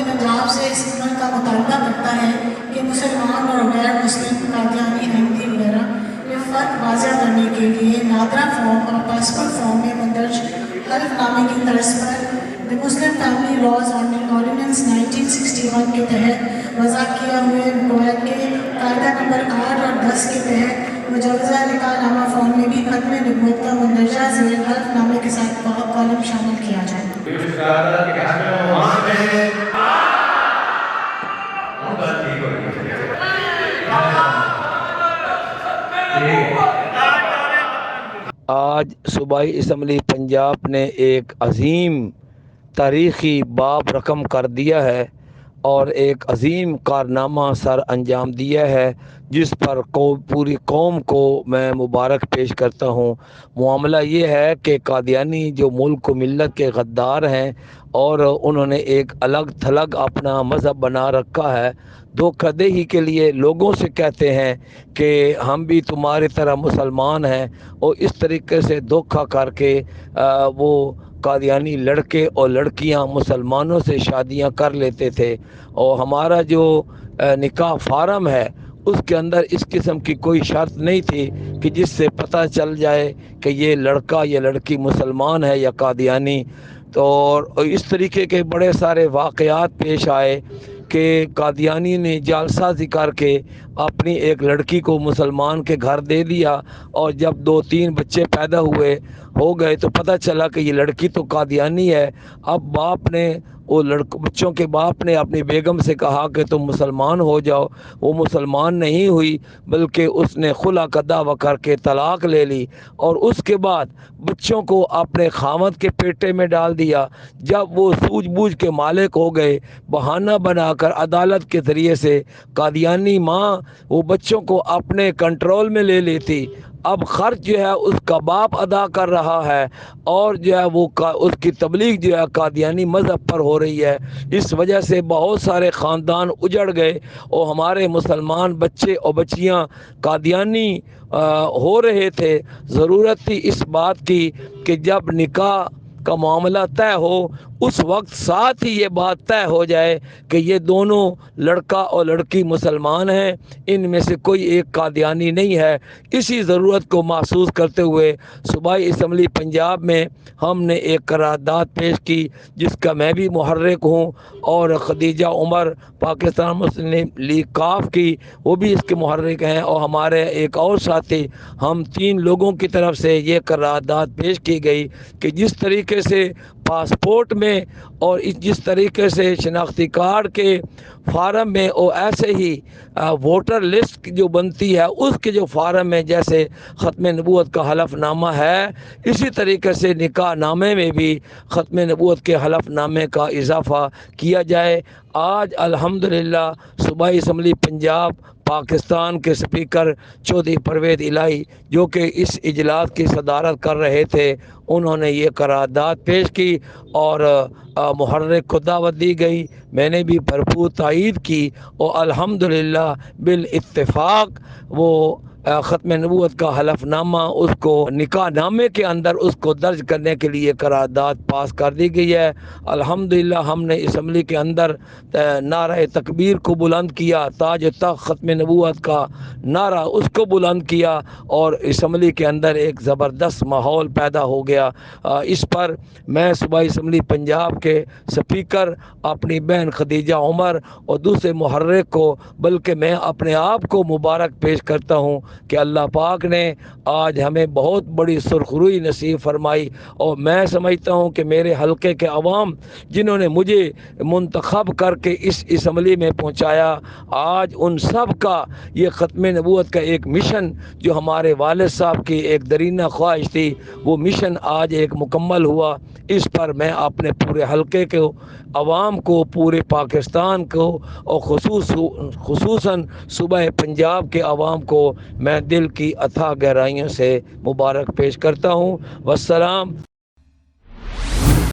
पंजाब से इस का मुतालबा करता है कि मुसलमान और गैर मुस्लिम कादियानी अहमदी वगैरह ये फ़र्क वाज़ह करने के लिए नादरा फॉर्म और पासपोर्ट फॉर्म में मंदर्ज हल्फनामे की तर्ज पर the Muslim family laws ordinance 1961 के तहत वज़ा किया हुए कवायद के कायदा नंबर 8 और 10 के तहत मुजवज़ा निकाहनामा फॉर्म में भी खत्म नबूवत का मंदरजा ज़ेर हल्फनामे के साथ कॉलम शामिल किया जाए। आज सूबाई असम्बली पंजाब ने एक अजीम तारीख़ी बाब रकम कर दिया है और एक अजीम कारनामा सर अंजाम दिया है, जिस पर पूरी कौम को मैं मुबारक पेश करता हूँ। मामला ये है कि कादियानी जो मुल्क व मिल्लत के गद्दार हैं और उन्होंने एक अलग थलग अपना मज़हब बना रखा है, धोखाधड़ी के लिए लोगों से कहते हैं कि हम भी तुम्हारी तरह मुसलमान हैं, और इस तरीके से धोखा करके वो कादियानी लड़के और लड़कियां मुसलमानों से शादियां कर लेते थे। और हमारा जो निकाह फार्म है उसके अंदर इस किस्म की कोई शर्त नहीं थी कि जिससे पता चल जाए कि ये लड़का या लड़की मुसलमान है या कादियानी। तो और इस तरीके के बड़े सारे वाक़यात पेश आए कि कादियानी ने जालसाज़ी करके अपनी एक लड़की को मुसलमान के घर दे दिया, और जब 2-3 बच्चे पैदा हो गए तो पता चला कि ये लड़की तो कादियानी है। अब बाप ने वो बच्चों के बाप ने अपनी बेगम से कहा कि तुम मुसलमान हो जाओ। वो मुसलमान नहीं हुई, बल्कि उसने खुला का दावा करके तलाक ले ली, और उसके बाद बच्चों को अपने खामद के पेटे में डाल दिया। जब वो सूझबूझ के मालिक हो गए, बहाना बनाकर अदालत के ज़रिए से कादियानी माँ वो बच्चों को अपने कंट्रोल में ले लेती। अब ख़र्च जो है उसका बाप अदा कर रहा है, और जो है वो उसकी तबलीग जो है कादियानी मज़हब पर हो रही है। इस वजह से बहुत सारे ख़ानदान उजड़ गए और हमारे मुसलमान बच्चे और बच्चियां कादियानी हो रहे थे। ज़रूरत थी इस बात की कि जब निकाह का मामला तय हो उस वक्त साथ ही ये बात तय हो जाए कि ये दोनों लड़का और लड़की मुसलमान हैं, इनमें से कोई एक कादियानी नहीं है। इसी ज़रूरत को महसूस करते हुए सूबाई असम्बली पंजाब में हमने एक करारदाद पेश की, जिसका मैं भी मुहर्रिक हूँ, और खदीजा उमर पाकिस्तान मुस्लिम लीग काफ की वो भी इसके मुहर्रिक हैं, और हमारे एक और साथी, हम 3 लोगों की तरफ से ये करारदाद पेश की गई कि जिस तरीके से पासपोर्ट में और जिस तरीके से शनाख्ती कार्ड के फार्म में और ऐसे ही वोटर लिस्ट जो बनती है उसके जो फार्म में जैसे ख़त्म नबूवत का हलफनामा है, इसी तरीके से निकाह नामे में भी ख़त्म नबूवत के हलफनामे का इजाफ़ा किया जाए। आज अल्हम्दुलिल्लाह सूबाई असम्बली पंजाब पाकिस्तान के स्पीकर चौधरी परवेज़ इलाही जो कि इस इजलास की सदारत कर रहे थे, उन्होंने ये करारदाद पेश की और मुहर्रिक को दावत दी गई। मैंने भी भरपूर तायीद की और अल्हम्दुलिल्लाह बिल इत्तेफाक वो ख़त्म नबूवत का हलफनामा उसको निकाह नामे के अंदर उसको दर्ज करने के लिए करारदाद पास कर दी गई है। अल्हम्दुलिल्लाह हमने असम्बली के अंदर नारा तकबीर को बुलंद किया, ताज तख्त ख़त्म नबूवत का नारा उसको बुलंद किया, और असम्बली के अंदर एक ज़बरदस्त माहौल पैदा हो गया। इस पर मैं सूबाई असम्बली पंजाब के स्पीकर अपनी बहन खदीजा उमर और दूसरे मुहर्रिक को, बल्कि मैं अपने आप को मुबारक पेश करता हूँ कि अल्लाह पाक ने आज हमें बहुत बड़ी सुरखरुई नसीब फरमाई। और मैं समझता हूँ कि मेरे हलके के अवाम जिन्होंने मुझे मुंतखब करके इस असम्बली में पहुँचाया, आज उन सब का ये ख़त्म नबूवत का एक मिशन जो हमारे वालिद साहब की एक दरीना ख्वाहिश थी, वो मिशन आज एक मुकम्मल हुआ। इस पर मैं अपने पूरे हलके को, अवाम को, पूरे पाकिस्तान को और खुसूसन सूबा पंजाब के अवाम को मैं दिल की अथाह गहराइयों से मुबारक पेश करता हूँ। वस्सलाम।